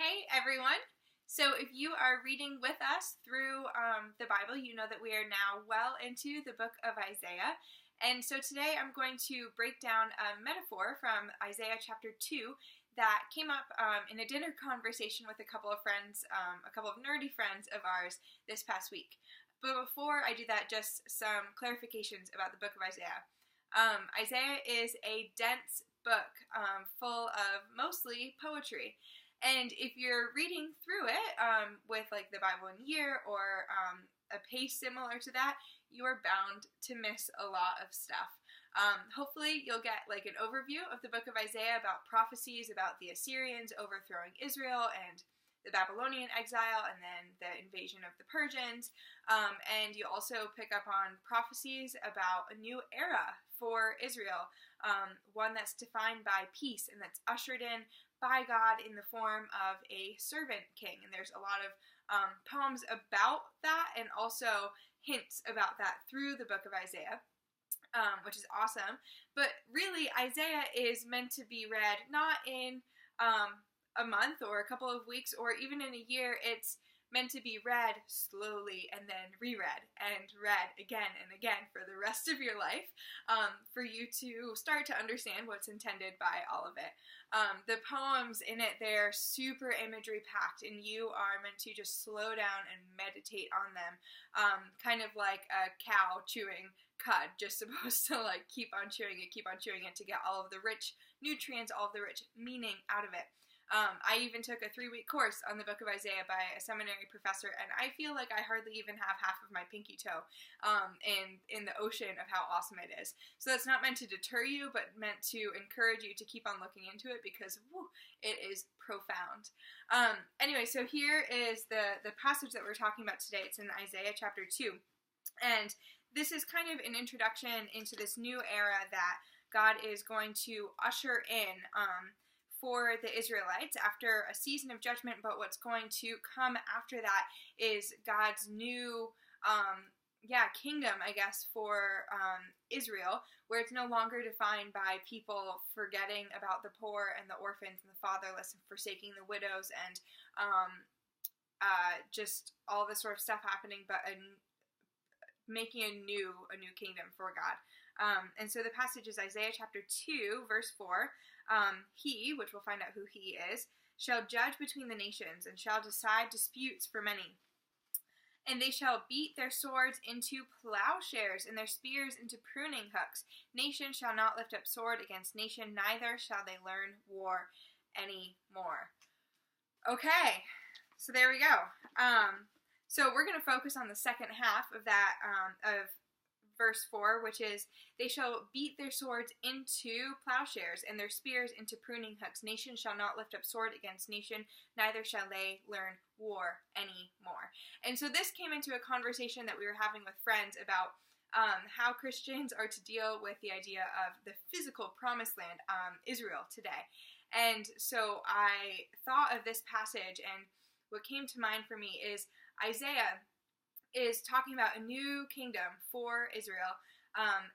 Hey everyone! So if you are reading with us through the Bible, you know that we are now well into the book of Isaiah. And so today I'm going to break down a metaphor from Isaiah chapter 2 that came up in a dinner conversation with a couple of friends, a couple of nerdy friends of ours this past week. But before I do that, just some clarifications about the book of Isaiah. Isaiah is a dense book full of mostly poetry. And if you're reading through it with like the Bible in a year or a pace similar to that, you are bound to miss a lot of stuff. Hopefully you'll get like an overview of the book of Isaiah about prophecies about the Assyrians overthrowing Israel and the Babylonian exile and then the invasion of the Persians. And you also pick up on prophecies about a new era for Israel, one that's defined by peace and that's ushered in by God in the form of a servant king. And there's a lot of poems about that and also hints about that through the book of Isaiah, which is awesome. But really, Isaiah is meant to be read not in a month or a couple of weeks or even in a year. It's meant to be read slowly and then reread and read again and again for the rest of your life, for you to start to understand what's intended by all of it. The poems in it, they're super imagery packed, and you are meant to just slow down and meditate on them, kind of like a cow chewing cud, just supposed to like keep on chewing it to get all of the rich nutrients, all of the rich meaning out of it. I even took a 3-week course on the book of Isaiah by a seminary professor, and I feel like I hardly even have half of my pinky toe in the ocean of how awesome it is. So that's not meant to deter you, but meant to encourage you to keep on looking into it because it is profound. Anyway, so here is the passage that we're talking about today. It's in Isaiah chapter 2. And this is kind of an introduction into this new era that God is going to usher in for the Israelites after a season of judgment, but what's going to come after that is God's new kingdom, I guess, for Israel, where it's no longer defined by people forgetting about the poor and the orphans and the fatherless and forsaking the widows and just all this sort of stuff happening, but making a new kingdom for God. And so the passage is Isaiah chapter 2, verse 4. He, which we'll find out who he is, shall judge between the nations, and shall decide disputes for many. And they shall beat their swords into plowshares, and their spears into pruning hooks. Nation shall not lift up sword against nation, neither shall they learn war any more. Okay, so there we go. So we're going to focus on the second half of that, of verse 4, which is, they shall beat their swords into plowshares and their spears into pruning hooks. Nation shall not lift up sword against nation, neither shall they learn war anymore. And so this came into a conversation that we were having with friends about how Christians are to deal with the idea of the physical promised land, Israel, today. And so I thought of this passage, and what came to mind for me is Isaiah is talking about a new kingdom for Israel,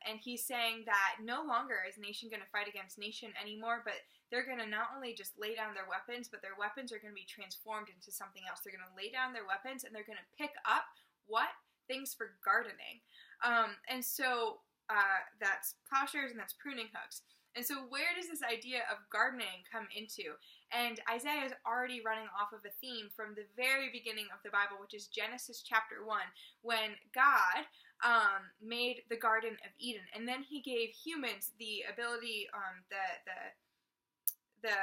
and he's saying that no longer is nation going to fight against nation anymore, but they're going to not only just lay down their weapons, but their weapons are going to be transformed into something else. They're going to lay down their weapons, and they're going to pick up what? Things for gardening. And so that's plowshares and that's pruning hooks. And so where does this idea of gardening come into? And Isaiah is already running off of a theme from the very beginning of the Bible, which is Genesis chapter 1, when God made the Garden of Eden. And then he gave humans the ability, the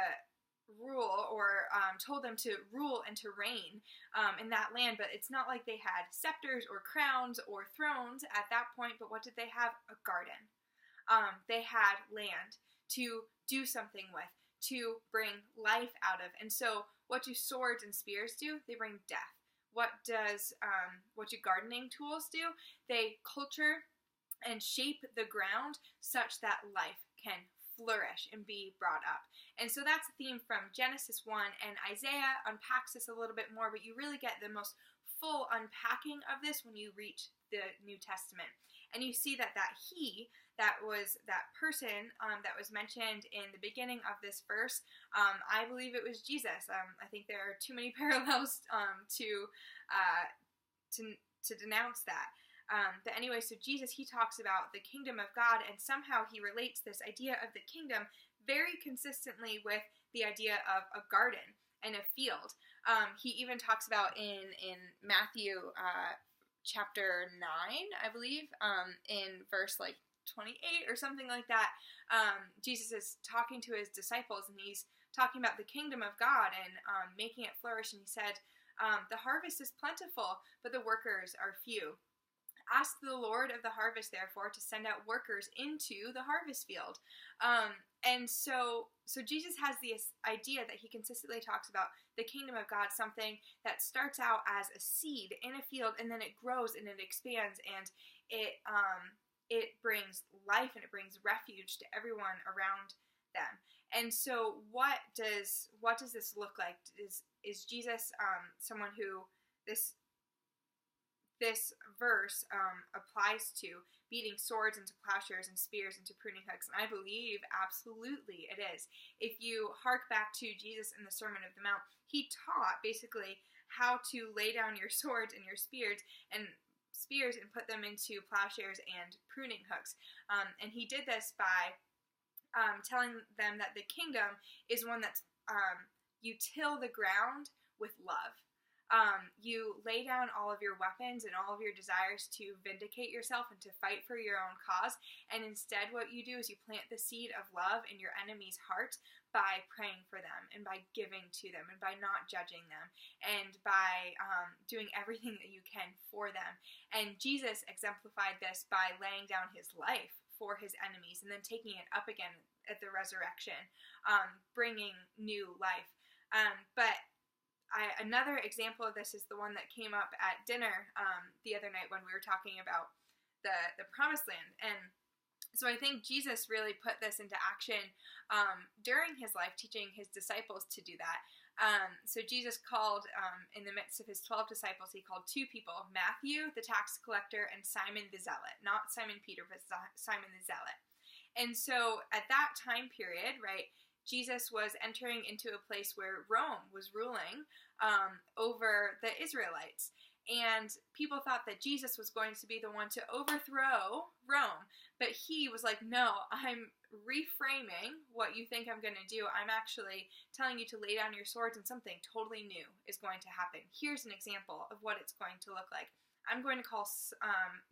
rule, or told them to rule and to reign in that land. But it's not like they had scepters or crowns or thrones at that point, but what did they have? A garden. They had land to do something with, to bring life out of. And so what do swords and spears do? They bring death. What do gardening tools do? They culture and shape the ground such that life can flourish and be brought up. And so that's a theme from Genesis 1, and Isaiah unpacks this a little bit more, but you really get the most full unpacking of this when you reach the New Testament. And you see that that was that person that was mentioned in the beginning of this verse. I believe it was Jesus. I think there are too many parallels to denounce that. But anyway, so Jesus, he talks about the kingdom of God, and somehow he relates this idea of the kingdom very consistently with the idea of a garden and a field. He even talks about in Matthew chapter 9, I believe, in verse 28 or something like that. Jesus is talking to his disciples, and he's talking about the kingdom of God and making it flourish. And he said, the harvest is plentiful, but the workers are few. Ask the Lord of the harvest, therefore, to send out workers into the harvest field. And so Jesus has this idea that he consistently talks about the kingdom of God, something that starts out as a seed in a field, and then it grows and it expands, and it brings life and it brings refuge to everyone around them. And so what does this look like? Is Jesus someone who this verse applies to beating swords into plowshares and spears into pruning hooks? And I believe absolutely it is. If you hark back to Jesus in the Sermon of the Mount, he taught basically how to lay down your swords and your spears and put them into plowshares and pruning hooks. And he did this by telling them that the kingdom is one that's you till the ground with love. You lay down all of your weapons and all of your desires to vindicate yourself and to fight for your own cause, and instead what you do is you plant the seed of love in your enemy's heart by praying for them and by giving to them and by not judging them and by doing everything that you can for them. And Jesus exemplified this by laying down his life for his enemies and then taking it up again at the resurrection, bringing new life. But another example of this is the one that came up at dinner the other night when we were talking about the Promised Land. And so I think Jesus really put this into action during his life, teaching his disciples to do that. So Jesus called, in the midst of his 12 disciples, he called two people, Matthew, the tax collector, and Simon the Zealot. Not Simon Peter, but Simon the Zealot. And so at that time period, right, Jesus was entering into a place where Rome was ruling over the Israelites. And people thought that Jesus was going to be the one to overthrow Rome. But he was like, no, I'm reframing what you think I'm going to do. I'm actually telling you to lay down your swords, and something totally new is going to happen. Here's an example of what it's going to look like. I'm going to call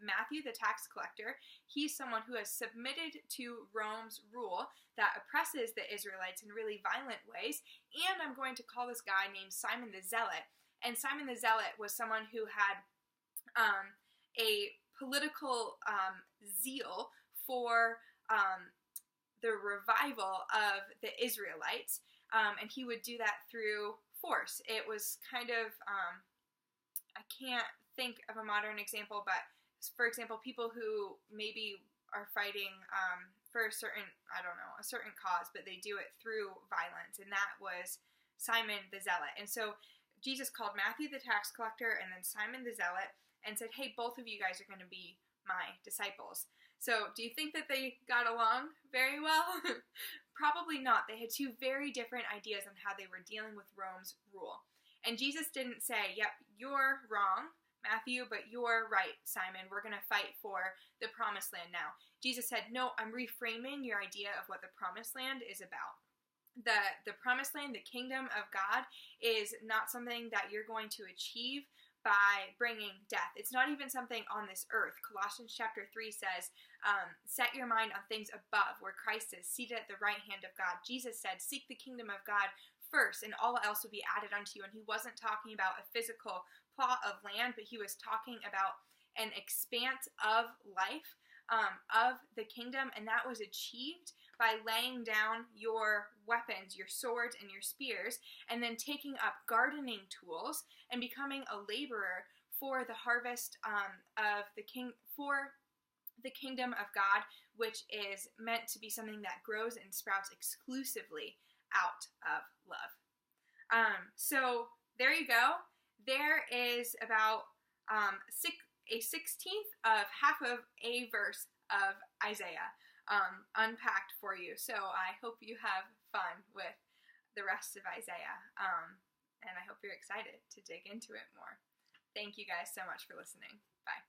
Matthew the tax collector. He's someone who has submitted to Rome's rule that oppresses the Israelites in really violent ways. And I'm going to call this guy named Simon the Zealot. And Simon the Zealot was someone who had a political zeal for the revival of the Israelites. And he would do that through force. It was kind of, I can't think of a modern example, but for example, people who maybe are fighting for a certain cause, but they do it through violence, and that was Simon the Zealot. And so Jesus called Matthew the tax collector and then Simon the Zealot and said, hey, both of you guys are going to be my disciples. So do you think that they got along very well? Probably not. They had two very different ideas on how they were dealing with Rome's rule. And Jesus didn't say, yep, you're wrong, Matthew, but you're right, Simon. We're going to fight for the Promised Land now. Jesus said, no, I'm reframing your idea of what the Promised Land is about. The Promised Land, the kingdom of God, is not something that you're going to achieve by bringing death. It's not even something on this earth. Colossians chapter 3 says, set your mind on things above, where Christ is seated at the right hand of God. Jesus said, seek the kingdom of God first, and all else will be added unto you. And he wasn't talking about a physical plot of land, but he was talking about an expanse of life, of the kingdom, and that was achieved by laying down your weapons, your swords and your spears, and then taking up gardening tools and becoming a laborer for the harvest of the kingdom of God, which is meant to be something that grows and sprouts exclusively out of love. So there you go. There is about a 16th of half of a verse of Isaiah unpacked for you. So I hope you have fun with the rest of Isaiah, and I hope you're excited to dig into it more. Thank you guys so much for listening. Bye.